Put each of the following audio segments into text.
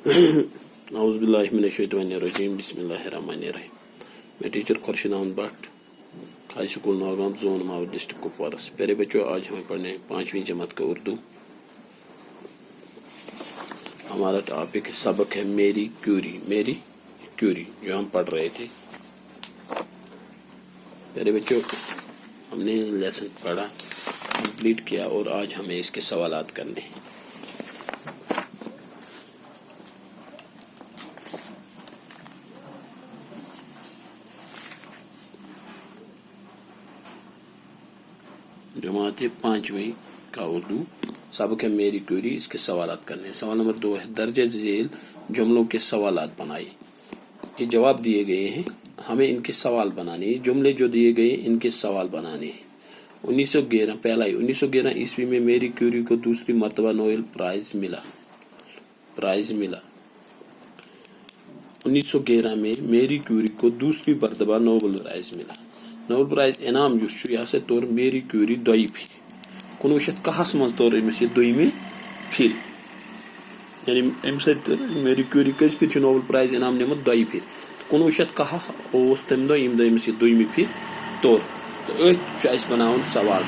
اعوذ باللہ من الشیطان الرجیم بسم اللہ الرحمن الرحیم. میں teacher Khurshid Ahmad Bhat high school Nowgam zone ماؤ ڈسٹرکٹ کپوارہ سے. پیارے بچوں، آج ہمیں پڑھنے 5ویں جماعت کا اردو. ہمارا ٹاپک سبق ہے میری کیوری جو ہم پڑھ رہے تھے. پیارے بچوں، ہم نے لیسن پڑھا، کمپلیٹ کیا اور آج ہمیں اس کے سوالات کرنے ہیں. جماعت 5ویں کا اردو سبق ہے میری کیوری، اس کے سوالات کرنے ہیں. سوال نمبر 2 ہے درجہ ذیل جملوں کے سوالات بنائے. یہ جواب دیے گئے ہیں، ہمیں ان کے سوال بنانے ہیں. جملے جو دیے گئے ان کے سوال بنانے ہیں. 1911 پہلا ہی 1911 عیسوی میں میری کیوری کو دوسری مرتبہ نوبل پرائز ملا. 1911 میں میری کیوری کو دوسری مرتبہ نوبل پرائز ملا. نوبل پرائز انعام یس یہ ہسا طور میری کیوری دوئی پھر 1910 مز طور امس یہ دویمہ پھر، یعنی ام سۭتۍ میری کیوری کٔژِ پھر نوبل پرائز انعام نمت دوئی پھر. 1910 اوس تمہ دۄہ ییٚمہِ دۄہ أمِس یہِ دویمہِ پھر توٚر. تہٕ أتھۍ چھُ اَسہِ بناوُن سوال.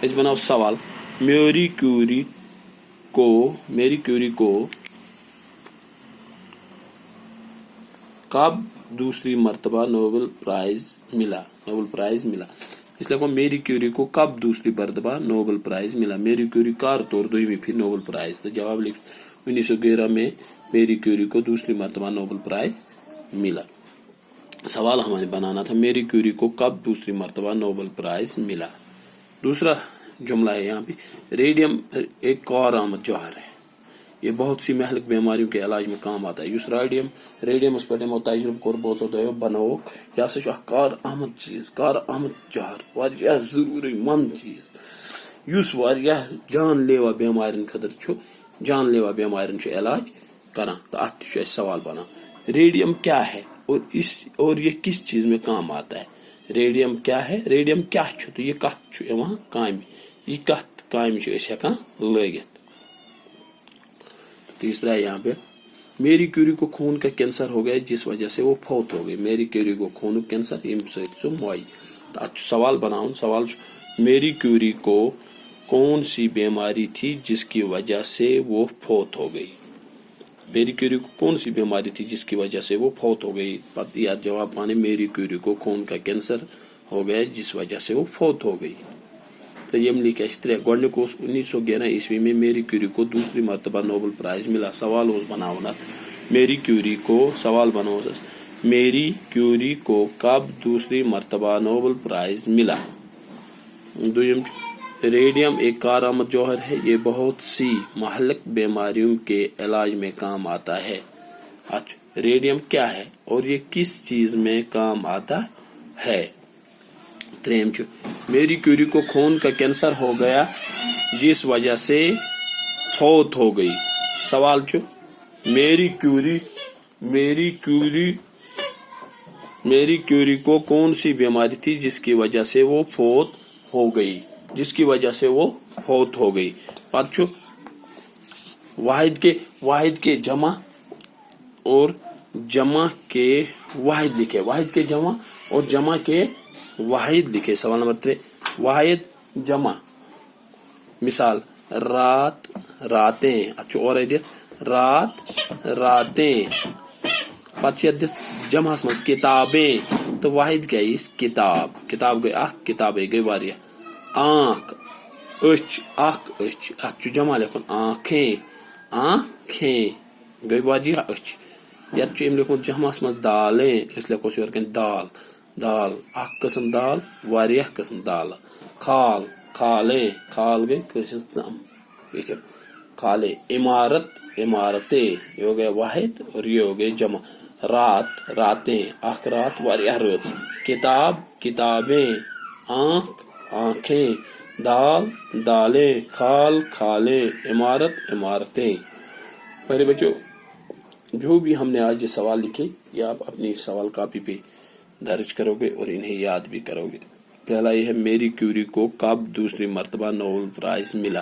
أسۍ بناو سوال میری کیوری کو کب دوسری مرتبہ نوبل پرائز ملا. اس لیے میری کیوری کو کب دوسری مرتبہ نوبل پرائز ملا. میری کیوری کار طور دویمہ پھر نوبل پرائز. تو جواب لکھ 1911 میں میری کیوری کو دوسری مرتبہ نوبل پرائز ملا. سوال ہمیں بنانا تھا میری کیوری کو کب دوسری مرتبہ نوبل پرائز ملا. دوسرا جملہ ہے یہاں پہ ریڈیم ایک کارآمد جوہر ہے، یہ بہت سی مہلک بیماریوں کے علاج میں کام آتا ہے. یس ریڈیمس پہ تجربہ کور بوزو دو بنو یہ ہسا کارآمد چیز، کارآمد جوہر، واریاہ ضروری مند چیز یس واریاہ جان لیوا بیمارن خاطر جان لیوا بیمارن علاج کران. تو ات تہ سوال بنان ریڈیم کیا ہے اور یہ کس چیز میں کام آتا ہے. ریڈیم کیا ہے، ریڈیم کیا تو یہ کت کام، یہ کت کام ہیکان لگت. تیسرا ہے یہاں پہ میری کیوری کو خون کا کینسر ہو گیا جس وجہ سے وہ فوت ہو گئی. میری کیوری کو خون کینسر یم سو موئی. تو ات سوال بناؤ. سوال میری کیوری کو کون سی بیماری تھی جس کی وجہ سے وہ فوت ہو گئی. میری کیوری کو کون سی بیماری تھی جس کی وجہ سے وہ فوت ہو گئی. پتہ یا جواب پانے میری کیوری کو خون کا کینسر ہو گیا جس وجہ سے وہ فوت ہو گئی. تو یم لکھ ترے گۄڈنیُک اوس 1911 عیسوی میں میری کیوری کو دوسری مرتبہ نوبل پرائز ملا. سوال اوس بناونا میری کیوری کو، سوال بنو میری کیوری کو کب دوسری مرتبہ نوبل پرائز ملا. دویم ریڈیم ایک کارآمد جوہر ہے، یہ بہت سی مہلک بیماریوں کے علاج میں کام آتا ہے. اچھا ریڈیم کیا ہے اور یہ کس چیز میں کام آتا ہے. تریم میری کیوری کو خون کا کینسر ہو گیا جس وجہ سے فوت ہو گئی. سوال میری کیوری کو کون سی بیماری تھی جس کی وجہ سے وہ فوت ہو گئی. پتہ واحد کے جمع اور جمع کے واحد لکھے، واحد کے جمع اور جمع کے واحد لکھے. سوال نمبر 3 واحد جمع مثال راتیں. اچھا اور رات راتیں. پتہ جمع مز کتابیں. تو واحد کیا کتاب گئی اخ، کتابیں گئی واریاہ. آنکھ اچھ اخ اچھ، اتھ جمع لکھن آنکھیں گئی واریاہ اچھ. یت لکھن جمع مز دالیں، اس لکھو یور کن دال اخ قسم دال واریاہ قسم دال. کھالیں گئی قسم کھالے. عمارتیں یہ ہو گیا واحد اور یہ ہو گئے جمع. راتیں اخ رات واریاہ رات. کتابیں آنکھ آنکھیں، دالیں، کھالیں، عمارتیں. پہلے بچوں جو بھی ہم نے آج یہ سوال لکھے یہ آپ اپنی سوال کاپی پہ درج کرو گے اور انہیں یاد بھی کرو گے. پہلا یہ ہے میری کیوری کو کب دوسری مرتبہ نوبل پرائز ملا.